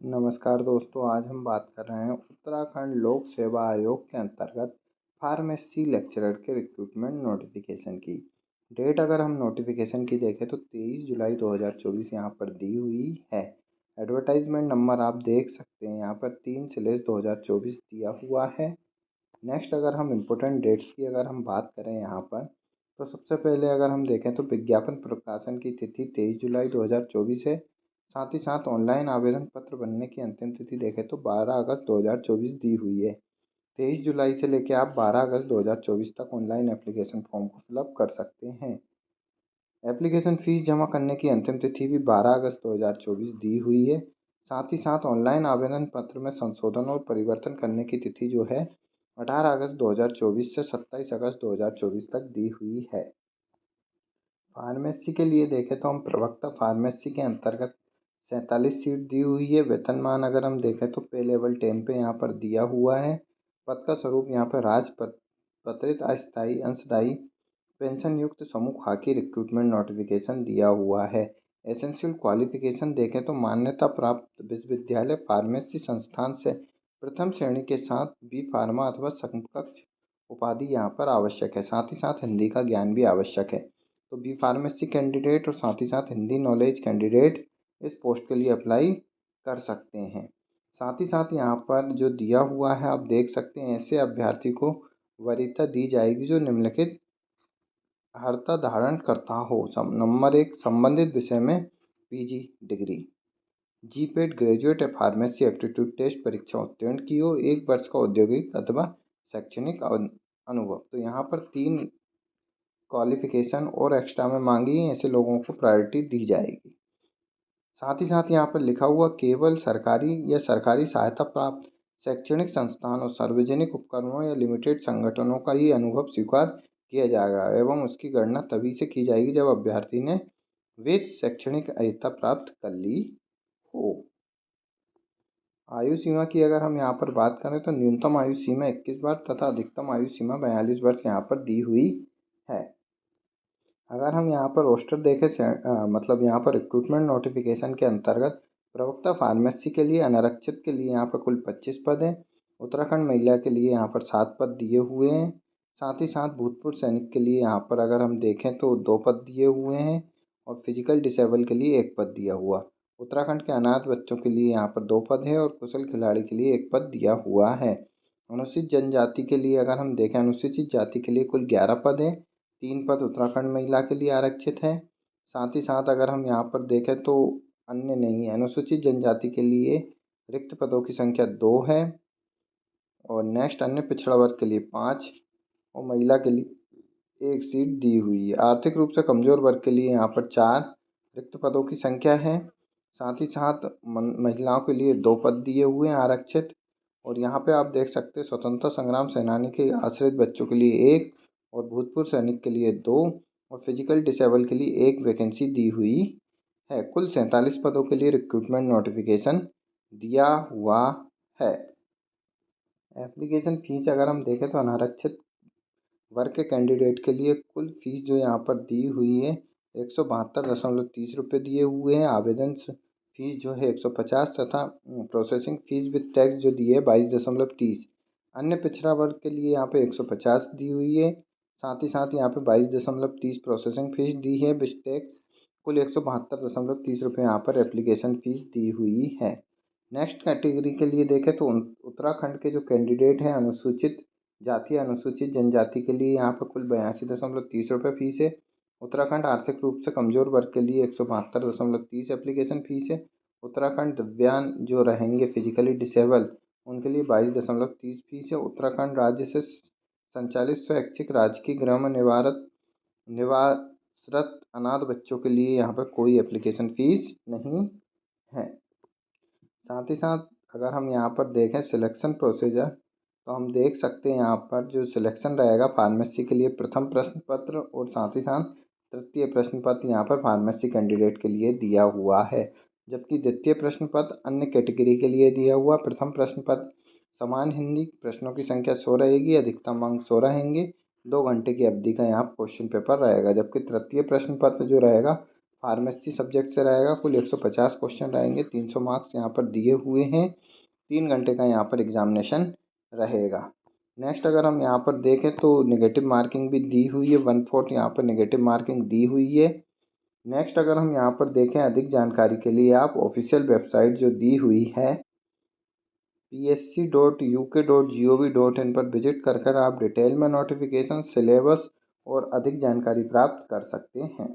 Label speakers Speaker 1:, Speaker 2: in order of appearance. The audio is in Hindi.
Speaker 1: नमस्कार दोस्तों, आज हम बात कर रहे हैं उत्तराखंड लोक सेवा आयोग के अंतर्गत फार्मेसी लेक्चरर के रिक्रूटमेंट नोटिफिकेशन की डेट। अगर हम नोटिफिकेशन की देखें तो 23 जुलाई 2024 यहाँ पर दी हुई है। एडवर्टाइजमेंट नंबर आप देख सकते हैं यहाँ पर 3/2024 दिया हुआ है। नेक्स्ट अगर हम इम्पोर्टेंट डेट्स की अगर हम बात करें यहाँ पर, तो सबसे पहले अगर हम देखें तो विज्ञापन प्रकाशन की तिथि 23 जुलाई 2024 है। साथ ही साथ ऑनलाइन आवेदन पत्र बनने की अंतिम तिथि देखें तो 12 अगस्त 2024 दी हुई है। 23 जुलाई से लेकर आप 12 अगस्त 2024 तक ऑनलाइन एप्लीकेशन फॉर्म को फिलअप कर सकते हैं। एप्लीकेशन फ़ीस जमा करने की अंतिम तिथि भी 12 अगस्त 2024 दी हुई है। साथ ही साथ ऑनलाइन आवेदन पत्र में संशोधन और परिवर्तन करने की तिथि जो है 18 अगस्त 2024 से 27 अगस्त 2024 तक दी हुई है। फार्मेसी के लिए देखें तो हम प्रवक्ता फार्मेसी के अंतर्गत 47 सीट दी हुई है। वेतनमान अगर हम देखें तो पे लेवल 10 पे यहाँ पर दिया हुआ है। पद का स्वरूप यहाँ पर राजपत्रित अस्थायी अंशदायी पेंशन युक्त समूह खाकी रिक्रूटमेंट नोटिफिकेशन दिया हुआ है। एसेंशियल क्वालिफिकेशन देखें तो मान्यता प्राप्त विश्वविद्यालय फार्मेसी संस्थान से प्रथम श्रेणी के साथ बी फार्मा अथवा समकक्ष उपाधि यहाँ पर आवश्यक है। साथ ही साथ हिंदी का ज्ञान भी आवश्यक है। तो बी फार्मेसी कैंडिडेट और साथ ही साथ हिंदी नॉलेज कैंडिडेट इस पोस्ट के लिए अप्लाई कर सकते हैं। साथ ही साथ यहाँ पर जो दिया हुआ है आप देख सकते हैं, ऐसे अभ्यर्थी को वरीयता दी जाएगी जो निम्नलिखित अर्हता धारण करता हो। नंबर 1, संबंधित विषय में पीजी डिग्री, जीपेट ग्रेजुएट या फार्मेसी एप्टीट्यूड टेस्ट परीक्षा उत्तीर्ण की हो, 1 वर्ष का औद्योगिक अथवा शैक्षणिक अनुभव। तो यहाँ पर 3 क्वालिफिकेशन और एक्स्ट्रा में मांगी है, ऐसे लोगों को प्रायोरिटी दी जाएगी। साथ ही साथ यहाँ पर लिखा हुआ केवल सरकारी या सरकारी सहायता प्राप्त शैक्षणिक संस्थान और सार्वजनिक उपक्रमों या लिमिटेड संगठनों का ही अनुभव स्वीकार किया जाएगा एवं उसकी गणना तभी से की जाएगी जब अभ्यर्थी ने विद शैक्षणिक अहर्ता प्राप्त कर ली हो। आयु सीमा की अगर हम यहाँ पर बात करें तो न्यूनतम आयु सीमा 21 वर्ष तथा अधिकतम आयु सीमा 42 वर्ष यहाँ पर दी हुई है। अगर हम यहाँ पर रोस्टर देखें मतलब यहाँ पर रिक्रूटमेंट नोटिफिकेशन के अंतर्गत प्रवक्ता फार्मेसी के लिए अनारक्षित के लिए यहाँ पर कुल 25 पद हैं। उत्तराखंड महिला के लिए यहाँ पर 7 पद दिए हुए हैं। साथ ही साथ भूतपूर्व सैनिक के लिए यहाँ पर अगर हम देखें तो 2 पद दिए हुए हैं और फिजिकल डिसेबल के लिए 1 पद दिया हुआ। उत्तराखंड के अनाथ बच्चों के लिए यहाँ पर 2 पद है और कुशल खिलाड़ी के लिए 1 पद दिया हुआ है। अनुसूचित जनजाति के लिए अगर हम देखें, अनुसूचित जाति के लिए कुल 11 पद है। 3 पद उत्तराखंड महिला के लिए आरक्षित है। साथ ही साथ अगर हम यहाँ पर देखें तो अन्य नहीं है। अनुसूचित जनजाति के लिए रिक्त पदों की संख्या 2 है और नेक्स्ट अन्य पिछड़ा वर्ग के लिए 5 और महिला के लिए 1 सीट दी हुई है। आर्थिक रूप से कमजोर वर्ग के लिए यहाँ पर 4 रिक्त पदों की संख्या है। साथ ही साथ महिलाओं के लिए 2 पद दिए हुए हैं आरक्षित। और यहाँ पे आप देख सकते हैं स्वतंत्रता संग्राम सेनानी के आश्रित बच्चों के लिए 1 और भूतपूर्व सैनिक के लिए 2 और फिजिकल डिसेबल के लिए 1 वैकेंसी दी हुई है। कुल 47 पदों के लिए रिक्रूटमेंट नोटिफिकेशन दिया हुआ है। एप्लीकेशन फ़ीस अगर हम देखें तो अनारक्षित वर्ग के कैंडिडेट के लिए कुल फ़ीस जो यहाँ पर दी हुई है 172.30 रुपये दिए हुए हैं। आवेदन फ़ीस जो है 150 तथा प्रोसेसिंग फ़ीस विद टैक्स जो दी है 22.30। अन्य पिछड़ा वर्ग के लिए यहाँ पे 150 दी हुई है। साथ ही साथ यहाँ पे 22.30 प्रोसेसिंग फ़ीस दी है विद टैक्स। कुल 172.30 रुपये यहाँ पर एप्लीकेशन फ़ीस दी हुई है। नेक्स्ट कैटेगरी के लिए देखें तो उत्तराखंड के जो कैंडिडेट हैं अनुसूचित जाति अनुसूचित जनजाति के लिए यहाँ पर कुल 82.30 रुपये फ़ीस है। उत्तराखंड आर्थिक रूप से कमज़ोर वर्ग के लिए 172.30 एप्लीकेशन फ़ीस है। उत्तराखंड दिव्यांग जो रहेंगे फिजिकली डिसेबल उनके लिए 22.30 फ़ीस है। उत्तराखंड राज्य से संचालित स्वैच्छिक राजकीय गृह में निवासरत अनाथ बच्चों के लिए यहाँ पर कोई एप्लीकेशन फ़ीस नहीं है। साथ ही साथ अगर हम यहाँ पर देखें सिलेक्शन प्रोसीजर तो हम देख सकते हैं यहाँ पर जो सिलेक्शन रहेगा फार्मेसी के लिए प्रथम प्रश्न पत्र और साथ ही साथ तृतीय प्रश्न पत्र यहाँ पर फार्मेसी कैंडिडेट के लिए दिया हुआ है। जबकि द्वितीय प्रश्न पत्र अन्य कैटेगरी के लिए दिया हुआ। प्रथम प्रश्न पत्र समान हिंदी, प्रश्नों की संख्या 100 रहेगी, अधिकतम अंक 100 रहेंगे, 2 घंटे की अवधि का यहाँ क्वेश्चन पेपर रहेगा। जबकि तृतीय प्रश्न पत्र जो रहेगा फार्मेसी सब्जेक्ट से रहेगा। कुल 150 क्वेश्चन रहेंगे। 300 मार्क्स यहाँ पर दिए हुए हैं। 3 घंटे का यहाँ पर एग्जामिनेशन रहेगा। नेक्स्ट अगर हम यहाँ पर देखें तो नेगेटिव मार्किंग भी दी हुई है। 1/4 यहाँ पर नेगेटिव मार्किंग दी हुई है। नेक्स्ट अगर हम यहाँ पर देखें अधिक जानकारी के लिए आप ऑफिशियल वेबसाइट जो दी हुई है psc.uk.gov.in पर विजिट कर आप डिटेल में नोटिफिकेशन, सिलेबस और अधिक जानकारी प्राप्त कर सकते हैं।